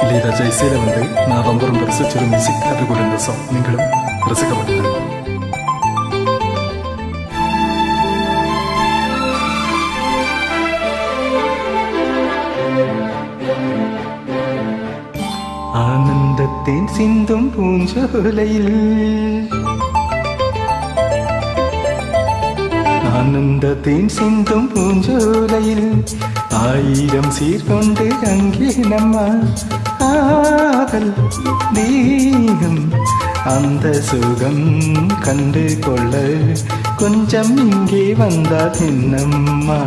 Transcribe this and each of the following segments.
இளையராஜா இசையில நான் ரொம்ப ரசிச்ச ஒரு மியூசிக். அது கூட இந்த சாங் நீங்களும் ரசிக்க மாட்டீங்க. ஆனந்தத்தின் சிந்தும் பூஞ்சோலையில் ஆனந்தத்தின் சிந்தும் பூஞ்சோலையில் ஆயிரம் சீர்கொண்டு அங்கே நம்ம காதல் தீகம் அந்த சுகம் கண்டு கொள்ள கொஞ்சம் இங்கே வந்தால் என்னம்மா.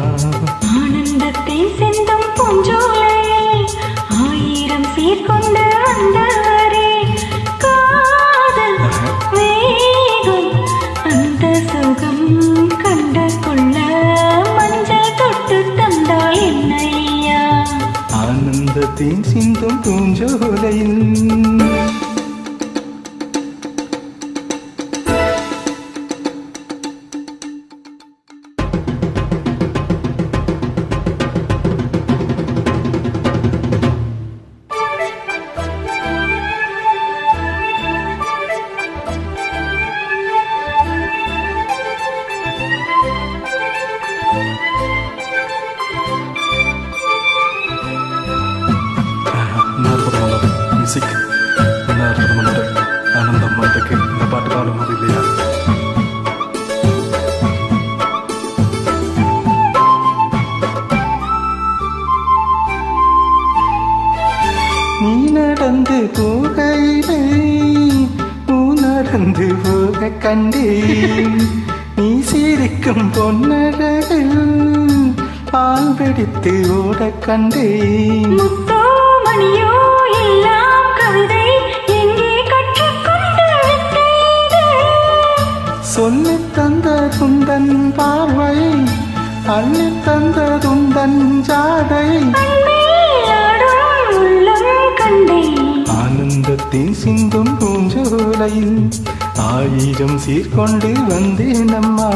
ஆனந்தத்தின் சிந்தும் பூஞ்சோலையில் ஆயிரம் சீர்கொண்டு வந்தாரே காதல் வேகம் அந்த சுகம் கண்டு கொள்ள மஞ்சள் தொட்டு தந்தாள் என்னையா. ஆனந்தத்தின் சிந்தும் பூஞ்சோலையில் மியூசிக் என்ன அற்புதமான ஆனந்தம் இருக்கு. இந்த பாட்டு பாடும்போது இல்லையா நீ நடந்து போகையிலே நடந்து போக கண்டே நீ சிரிக்கும் பொன்னழகில் பால் வெடித்து ஓட கண்டே. மணியோ எல்லாம் கவிதை எங்கே கற்றுக்கொண்டு சொல்லி தந்த துந்தன் பார்வை அள்ளி தந்த துந்தன் ஜாடை கண்டே. ஆனந்தத்தின் சிந்தும் பூஞ்சோலையில் ஆயிரம் சீர்கொண்டு வந்தேன் அம்மா.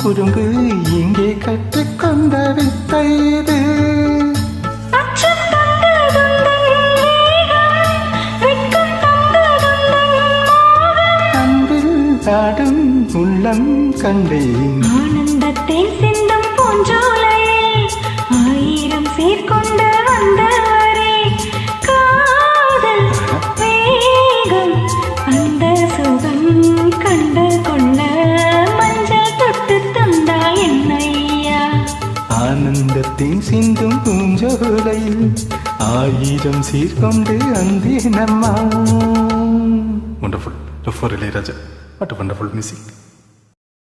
குறும்பு இங்கே கற்றுக்கொண்ட வித்தைது அன்பில் ஆடும் உள்ளம் கண்டேன். ஆனந்தத்தின் சிந்தும் பூஞ்சோலையில் ஆயிரம் சீர்கொண்டு வந்தாரே காதல் வேகம் அந்த சுகம் கண்டு கொள்ள ஆனந்தத்தின் சிந்தும் பூஞ்சோலையில் ஆயிரம் சீர்கொண்டு வந்தேன் அம்மா. Wonderful. For Ilayaraja. What a wonderful music.